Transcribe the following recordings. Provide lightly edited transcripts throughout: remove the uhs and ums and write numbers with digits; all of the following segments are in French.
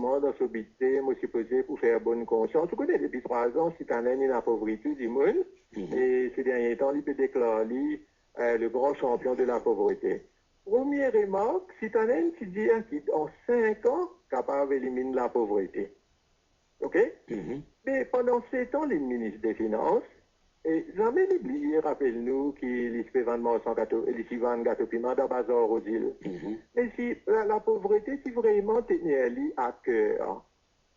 effectivement, dans ce budget, moi, suis posé pour faire bonne conscience. Tu connais, depuis 3 ans, si tu as une pauvreté du monde, et ces derniers temps, il peut déclarer le grand champion de la pauvreté. Première remarque, si tu as qui dit en 5 ans, capable d'éliminer la pauvreté. OK? Mais pendant 7 ans, les ministres des Finances, et jamais oublié, rappelle-nous qu'il se vendre gâteau piment dans Bazar aux îles. Mais si la pauvreté, si vraiment tenir à cœur,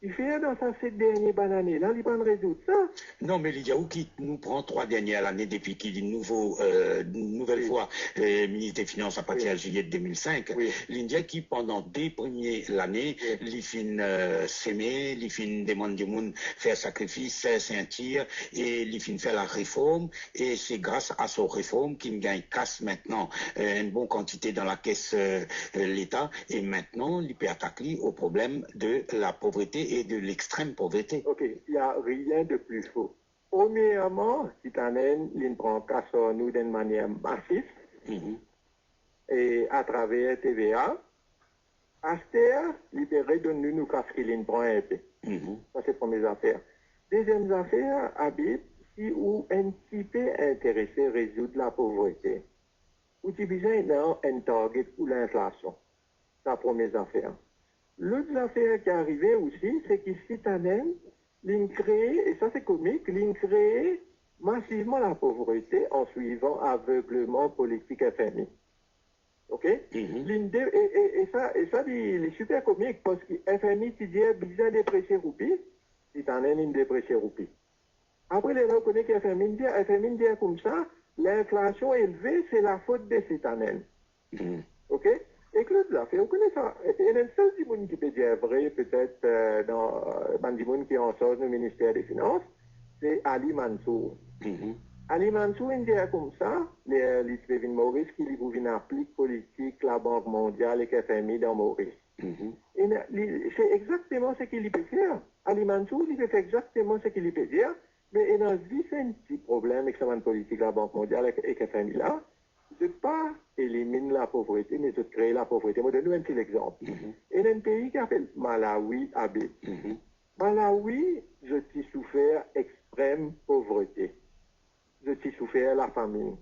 il fait dans sa 7 dernières années, là, il va résoudre ça. Non, mais Lydia, où qui nous prend 3 dernières années depuis qu'il est nouvelle fois ministre des Finances à partir de juillet 2005, l'India qui pendant des premières l'année, les fin s'aimer, les fin demande du monde faire sacrifice, sentir, et les fin faire la réforme, et c'est grâce à cette réforme qu'il gagne casse maintenant une bonne quantité dans la caisse l'État, et maintenant il peut attaquer au problème de la pauvreté et de l'extrême pauvreté. Ok, il n'y a rien de plus faux. Premièrement, Citanen, il prend casse sur nous d'une manière massive, et à travers TVA. Aster, libéré de nous casse qu'il prend un peu. Ça, c'est la première affaire. Deuxième affaire, Habib, si ou un petit peu intéressé à résoudre la pauvreté, ou tu besoin d'un target pour l'inflation. C'est la première affaire. L'autre affaire qui est arrivée aussi, c'est que Citanen, crée, et ça c'est comique, crée massivement la pauvreté en suivant aveuglement politique FMI. OK? Et ça, il est super comique parce que FMI, tu dis, besoin de déprécier roupi, Citanen, il déprécie roupi. Après, les gens connaissent que FMI dit comme ça, l'inflation élevée, c'est la faute de Citanen. OK? Et que l'autre affaire, vous connaissez ça. Il y a un seul monde qui peut dire vrai, peut-être dans le monde qui est en sorte du ministère des Finances, c'est Ali Mansour. Ali Mansour, il dit comme ça, les Stephen Maurice, qui lui applique politique, la Banque mondiale et FMI dans Maurice. C'est exactement ce qu'il peut faire. Ali Mansour, il peut faire exactement ce qu'il peut dire, mais il a un petit problème avec la politique, la Banque mondiale et FMI là. De ne pas éliminer la pauvreté, mais de créer la pauvreté. Je vais donner un petit exemple. Il y a un pays qui s'appelle Malawi, Habib. Malawi, je t'ai souffert extrême pauvreté. Je t'ai souffert la famine.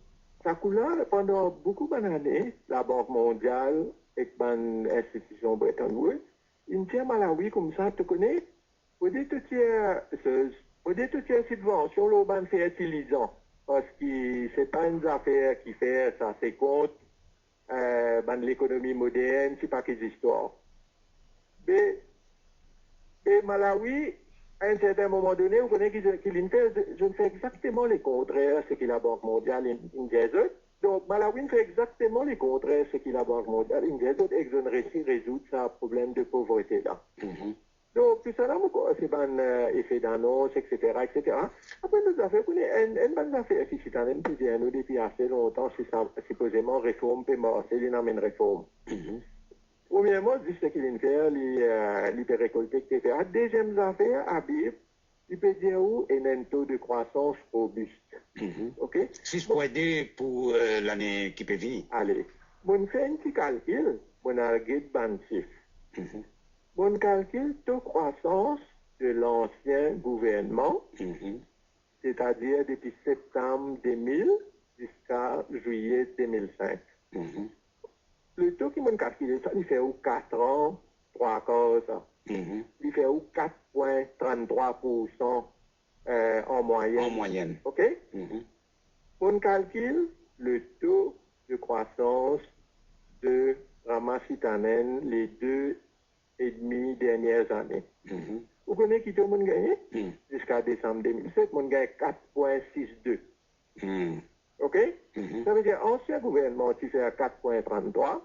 Ça coule pendant beaucoup d'années, la Banque mondiale et l'institution Bretton Woods, une tient Malawi comme ça, tu connais, pour dire toutes ces subventions, l'urbain fertilisant. Parce que ce n'est pas une affaire qui fait ça, c'est contre l'économie moderne, c'est pas que des histoires. Mais Malawi, à un certain moment donné, vous connaissez je ne fais exactement le contraire, ce que la Banque mondiale indique. Donc Malawi fait exactement le contraire, ce que la Banque mondiale indique, et je ne résoudre ce problème de pauvreté là. Donc, tout ça, là, c'est un effet d'annonce, etc., etc. Après, nous avons fait une bonne affaire qui s'est en train nous depuis assez longtemps, c'est supposément réforme, puis c'est une réforme. Premièrement, juste ce qu'il fait, il peut récolter, etc. Deuxième affaire, Habib, il peut dire où il y a un taux de croissance robuste. OK? 6,2 pour l'année qui peut venir. Allez. On fait un petit calcul, on a un guide bantif. On calcule taux de croissance de l'ancien gouvernement, c'est-à-dire depuis septembre 2000 jusqu'à juillet 2005. Le taux qui m'a calculé, ça, il fait 4 ans, 3 quarts. Il fait 4,33% en moyenne. En moyenne. OK? On calcule le taux de croissance de Ramacitanen les 2,5 dernières années. Vous connaissez qui tout le monde gagné? Jusqu'à décembre 2007, on gagne 4,62. OK? Ça veut dire ancien gouvernement qui fait à 4,33,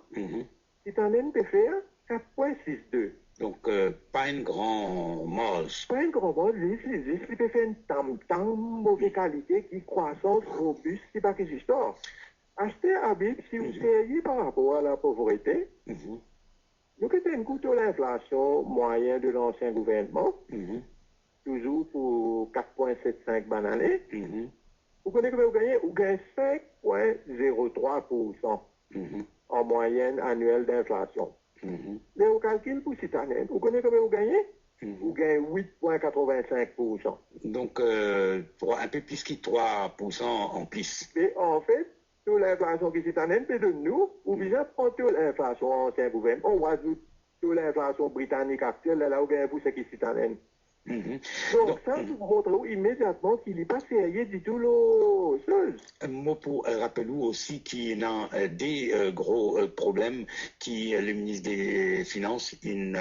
Citanen peut faire 4,62. Donc, pas un grand marge. Pas un grand marge, juste, il peut faire une tam-tam mauvaise qualité qui croissance robuste, c'est pas que histoire. Acheter Habib, si vous seriez par rapport à la pauvreté, nous avons un coût de l'inflation moyen de l'ancien gouvernement, toujours pour 4,75 bananes. Vous connaissez que vous gagnez 5,03% en moyenne annuelle d'inflation. Là, au calcul pour cette année, vous connaissez combien vous gagnez? Vous gagnez 8,85%. Donc, un peu plus que 3% en plus. Et en fait, toute l'inflation qui cette année, c'est de nous, ou bien prendre toute l'inflation en ancien gouvernement, on ajoute toute l'inflation britannique actuelle, là, vous gagnez pour ce qui cette année. Donc, ça vous montre immédiatement qu'il n'est pas sérieux du tout, la chose. Un mot pour rappeler aussi qu'il y a des gros problèmes qui le ministre des Finances une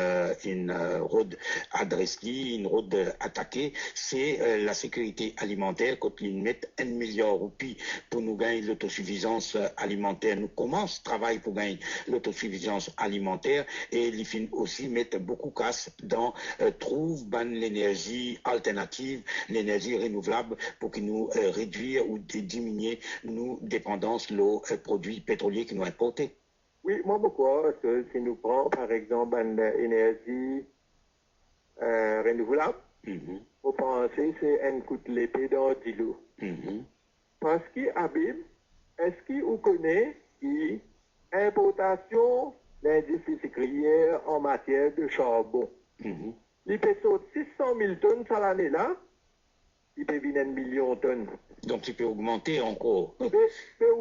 road adresse une road attaquée, c'est la sécurité alimentaire. Quand ils mettent 1 milliard de roupies pour nous gagner l'autosuffisance alimentaire, nous commençons travail pour gagner l'autosuffisance alimentaire, et ils finissent aussi mettre beaucoup casse dans trouve l'énergie alternative, l'énergie renouvelable, pour que nous réduire ou diminuer nos dépendances aux produits pétroliers que nous importons. Oui, moi, pourquoi? Si nous prenons, par exemple, l'énergie renouvelable, vous pensez que c'est un coup de l'épée dans l'îlot. Parce qu'Habib, est-ce qu'il vous connaît l'importation d'industrie sucrière en matière de charbon? Il peut sauter 600 000 tonnes ça l'année là, il peut venir 1 million de tonnes. Donc il peut augmenter encore. Vous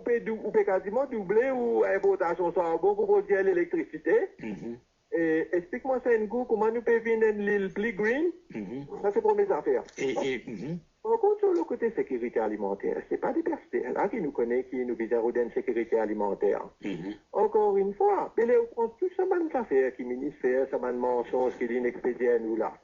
pouvez quasiment doubler l'importation de charbon pour produire l'électricité. Et explique-moi ça une coup, comment nous pouvons venir l'île plus green? Ça c'est pour mes affaires. Par contre, sur le côté sécurité alimentaire, ce n'est pas des personnes là qui nous connaissent, qui nous visent à une sécurité alimentaire. Encore une fois, mais là, on prend tout ça, des affaires qui ministère, ça des mensonges qui viennent expédier à nous là.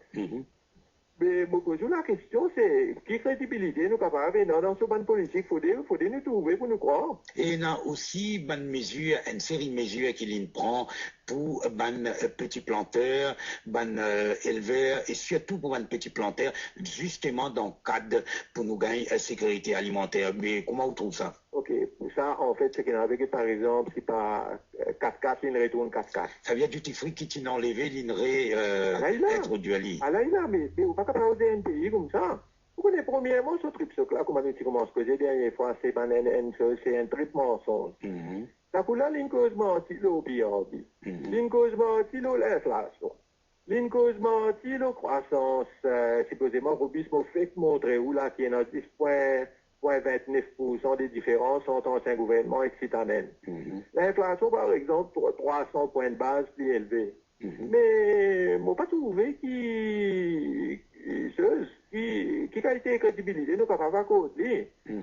Mais moi, pose la question, c'est qui crédibilité nous capables dans ce ban politique, faut nous trouver pour nous croire. Et il y a aussi une série de mesures qu'il prend pour les petits planteurs, les éleveurs, et surtout pour les petits planteurs, justement dans le cadre pour nous gagner la sécurité alimentaire. Mais comment vous trouvez ça? Ok, pour ça, en fait, c'est qu'il y en avait, par exemple, si pas 4-4, il retourne 4-4. Ça vient du tifri qui t'y enlevé, l'inré introduit à l'île. Ah là, mais vous ne pouvez pas parler d'un pays comme ça. Vous connaissez premièrement ce trip là, comme on a dit, comment se poser dernière fois, c'est un trip mensonge. Ça pour là, l'incause menti, l'OBRB. L'incause menti, l'inflation. L'incause menti, la croissance, supposément, robustement fait montrer où là, qui est dans 10,29% des différences entre ancien gouvernement et citadin. L'inflation, par exemple, 300 points de base plus élevés. Mais, moi, pas trouvé qui qualité et crédibilité nous capables à cause.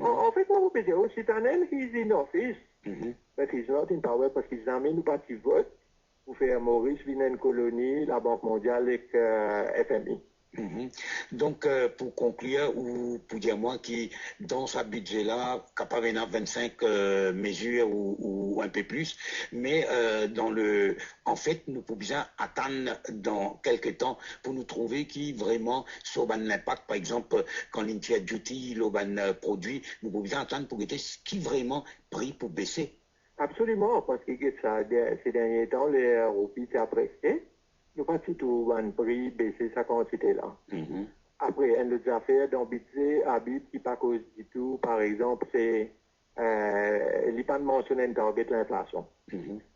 En fait, moi, vous pouvez dire, au citadin, he's in office, but he's not in power parce qu'ils amènent nous parti vote pour faire Maurice venir une colonie, la Banque mondiale et FMI. Donc, pour conclure, ou pour dire moi qui, dans ce budget-là, capable de 25 mesures ou un peu plus, mais en fait, nous pouvons bien attendre dans quelques temps pour nous trouver qui vraiment sur l'impact, par exemple, quand l'Intia Duty, le produit, nous pouvons bien attendre pour être ce qui vraiment pris pour baisser. Absolument, parce que ces derniers temps, les roupies s'est apprécié. Nous pas du tout un prix baisser sa quantité là. Après, une autre affaire dans budget, habit qui pas cause du tout, par exemple, c'est il pas mentionné une target l'inflation.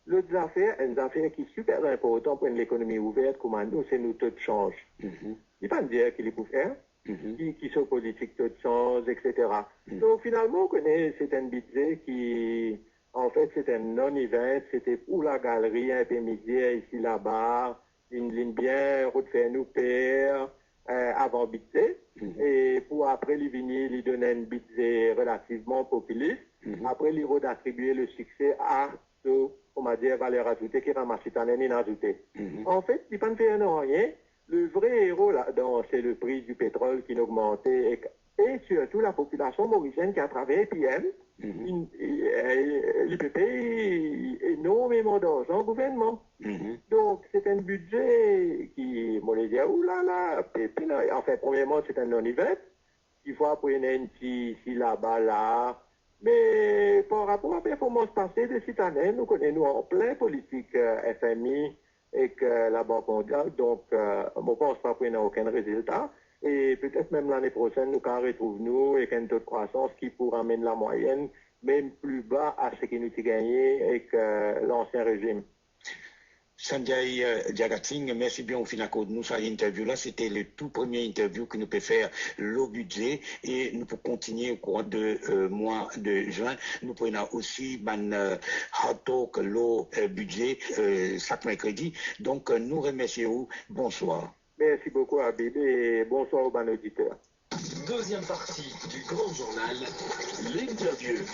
L'autre affaire, une affaire qui est super importante pour l'économie ouverte, comme nous, c'est nos taux de change. Il pas dire qu'il est pour faire, qui sont politiques taux de change, etc. Donc finalement, on connaît, c'est un budget qui, en fait, c'est un non-event, c'était pour la galerie intermédiaire ici là-bas. Une ligne bien, refaire nous payer avant budget. Et pour après, il venir, il donner un budget relativement populiste. Après, il redistribuer le succès à ce, on va dire, valeur ajoutée qui ramasse cette année inajoutée. En fait, il ne fait rien. Le vrai héros là-dedans, c'est le prix du pétrole qui augmentait et surtout la population mauricienne qui a travaillé PM. L'IPP énormément d'argent au gouvernement. Donc, c'est un budget qui, moi, je dis, oulala, en fait, premièrement, c'est un non-event. Il faut apprendre un petit ici, là-bas, là. Mais par rapport à la performance passée de cette année, nous connaissons en plein politique FMI et que la Banque mondiale. Donc, je ne pense pas qu'on n'a aucun résultat. Et peut-être même l'année prochaine, nous quand retrouvons avec un taux de croissance qui pourra amener la moyenne même plus bas à ce qui nous a gagné avec l'ancien régime. Sanjay Diagatsing, merci bien au final de nous faire l'interview là. C'était le tout premier interview que nous pouvons faire le budget et nous pouvons continuer au cours de mois de juin. Nous pouvons aussi hot talk le budget chaque mercredi. Donc nous remercions. Bonsoir. Merci beaucoup Habib et bonsoir aux bons auditeurs. Deuxième partie du grand journal, l'interview.